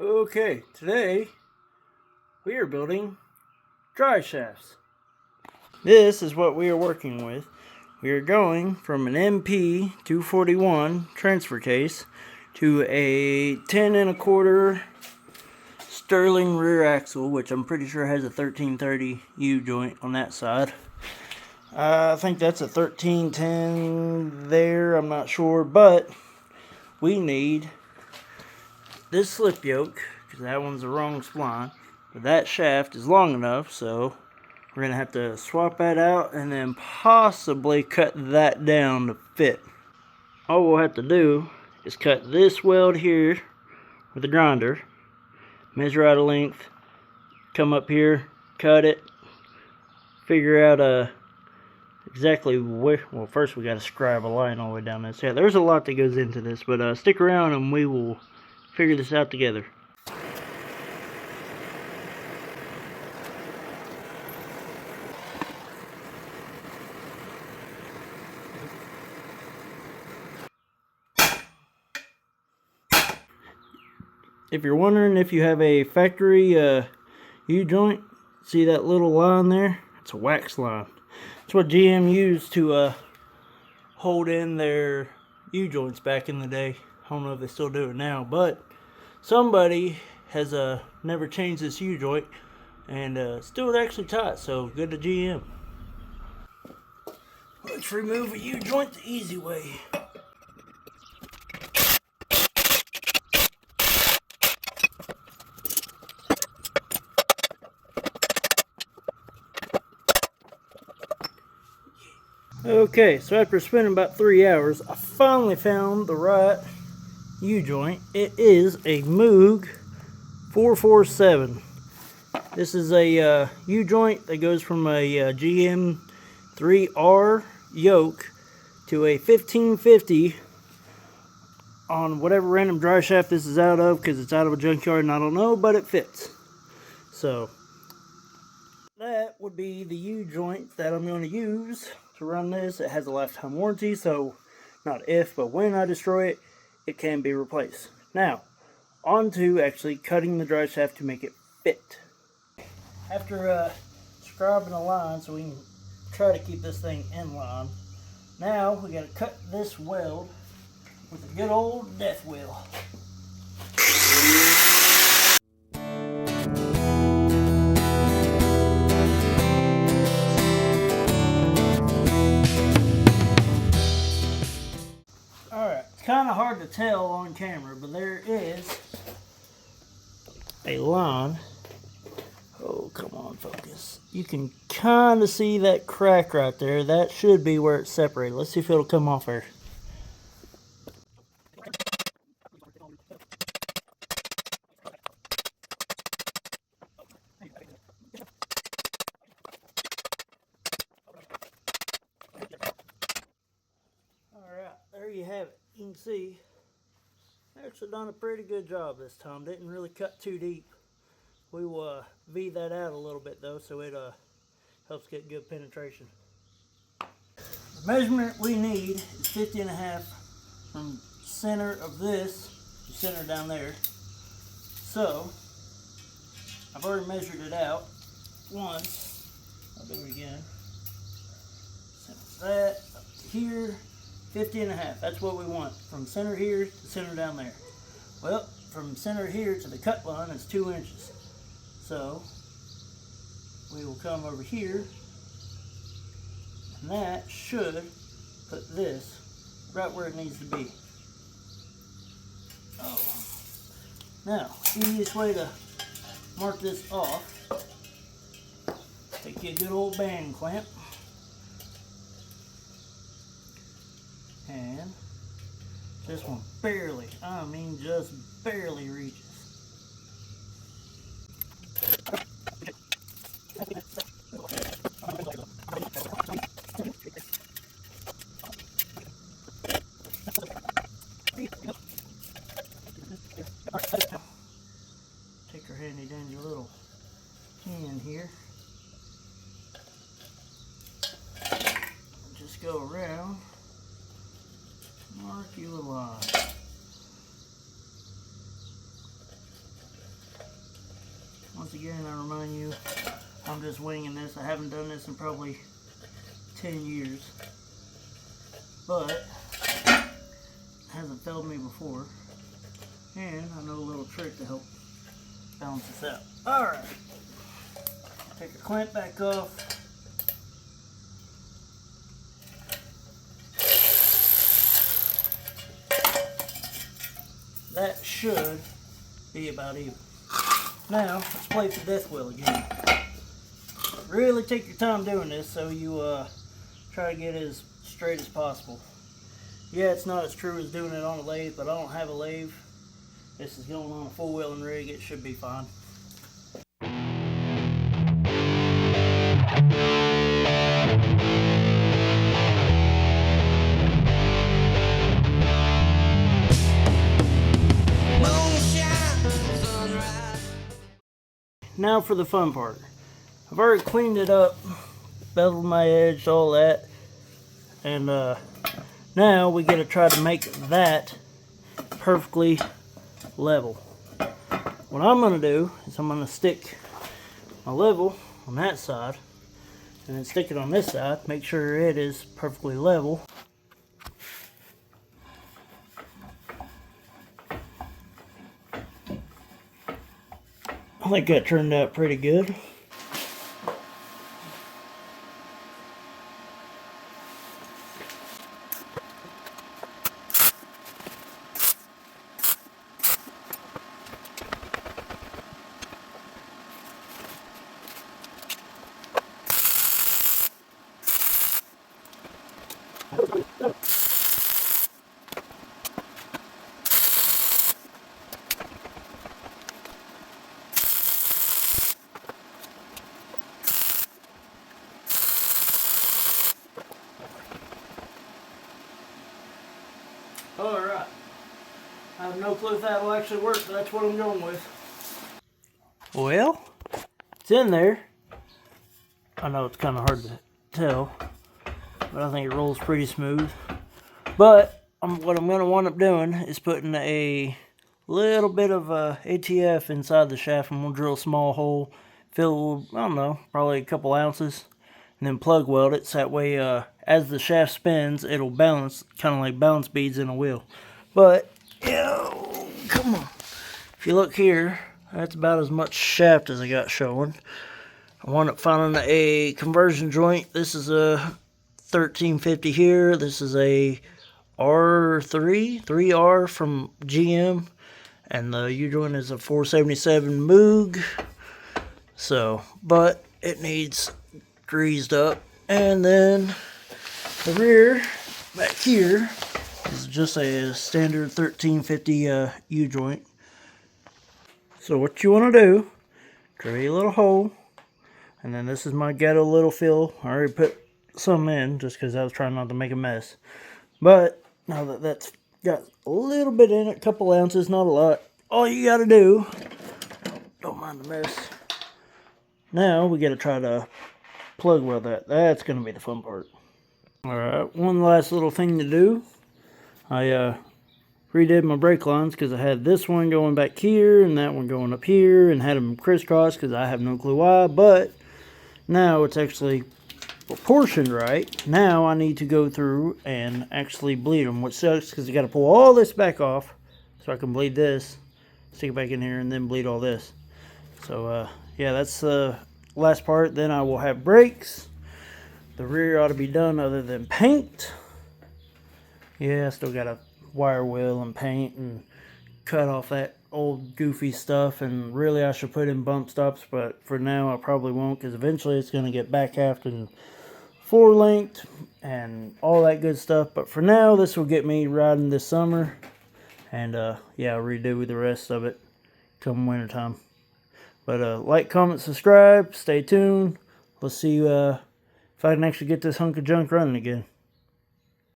Okay, today we are building drive shafts. This is what we are working with. We are going from an MP 241 transfer case to a 10 1/4 Sterling rear axle, which I'm pretty sure has a 1330 U-joint on that side. I think that's a 1310 there, I'm not sure, but we need this slip yoke, because that one's the wrong spline, but that shaft is long enough, so we're going to have to swap that out and then possibly cut that down to fit. All we'll have to do is cut this weld here with a grinder, measure out a length, come up here, cut it, figure out exactly where. Well, first we got to scribe a line all the way down this. Yeah, there's a lot that goes into this, but stick around and we will figure this out together. If you're wondering if you have a factory U-joint, see that little line there? It's a wax line. It's what GM used to hold in their U-joints back in the day. I don't know if they still do it now, but somebody has never changed this U-joint and still actually tight, so good to GM. Let's remove a U-joint the easy way. Okay, so after spending about 3 hours, I finally found the right U-joint. It is a Moog 447. This is a U-joint that goes from a GM 3R yoke to a 1550 on whatever random drive shaft this is out of, because it's out of a junkyard and I don't know, but it fits. So that would be the U-joint that I'm going to use to run this. It has a lifetime warranty, so not if, but when I destroy it, it can be replaced. Now, on to actually cutting the drive shaft to make it fit. After scribing a line so we can try to keep this thing in line, now we got to cut this weld with a good old death wheel. Alright, it's kind of hard to tell on camera, but there is a line. Oh, come on, focus. You can kind of see that crack right there. That should be where it's separated. Let's see if it'll come off there. Alright, there you have it. You can see I actually done a pretty good job this time. Didn't really cut too deep. We will V that out a little bit though, so it helps get good penetration. The measurement we need is 50 1/2 from center of this to center down there. So I've already measured it out once. I'll do it again. Center that up to here, 50 1/2. That's what we want, from center here to center down there. Well, from center here to the cut line is 2 inches. So we will come over here, and that should put this right where it needs to be. Oh. Now, easiest way to mark this off, take you a good old band clamp, and this one barely, I mean just barely reaches. Take our handy dandy little hand here. Just go around, mark you a line. Once again, I remind you, I'm just winging this. I haven't done this in probably 10 years. But it hasn't failed me before. And I know a little trick to help balance this out. Alright. Take the clamp back off. That should be about even. Now, let's play the death wheel again. Really take your time doing this so you try to get as straight as possible. Yeah, it's not as true as doing it on a lathe, but I don't have a lathe. This is going on a full wheeling rig. It should be fine. Now for the fun part. I've already cleaned it up, beveled my edge, all that, and now we got to try to make that perfectly level. What I'm going to do is I'm going to stick my level on that side and then stick it on this side, make sure it is perfectly level. I think that turned out pretty good. Alright, I have no clue if that will actually work, but that's what I'm going with. Well, it's in there. I know it's kind of hard to tell, but I think it rolls pretty smooth. But what I'm going to wind up doing is putting a little bit of ATF inside the shaft. I'm going to drill a small hole, fill, I don't know, probably a couple ounces, and then plug weld it so that way as the shaft spins, it'll balance, kind of like balance beads in a wheel. But, come on. If you look here, that's about as much shaft as I got showing. I wound up finding a conversion joint. This is a 1350 here. This is a R3R from GM. And the U-joint is a 477 Moog. So, but it needs greased up. And then the rear back here is just a standard 1350 U-joint. So what you want to do, drill a little hole, and then this is my ghetto little fill. I already put some in just because I was trying not to make a mess. But now that that's got a little bit in it, a couple ounces, not a lot, all you got to do, don't mind the mess. Now we got to try to plug weld that. That's going to be the fun part. Alright, one last little thing to do. I redid my brake lines because I had this one going back here and that one going up here and had them crisscross because I have no clue why, but now it's actually proportioned right. Now I need to go through and actually bleed them, which sucks because you got to pull all this back off so I can bleed this, stick it back in here, and then bleed all this. So yeah, that's the last part. Then I will have brakes. The rear ought to be done other than paint. Yeah, I still got to wire wheel and paint and cut off that old goofy stuff, and really I should put in bump stops, but for now I probably won't because eventually it's going to get back halved and floor length and all that good stuff. But for now, this will get me riding this summer, and yeah, I'll redo the rest of it come winter time. But like, comment, subscribe, stay tuned. Let's see if I can actually get this hunk of junk running again.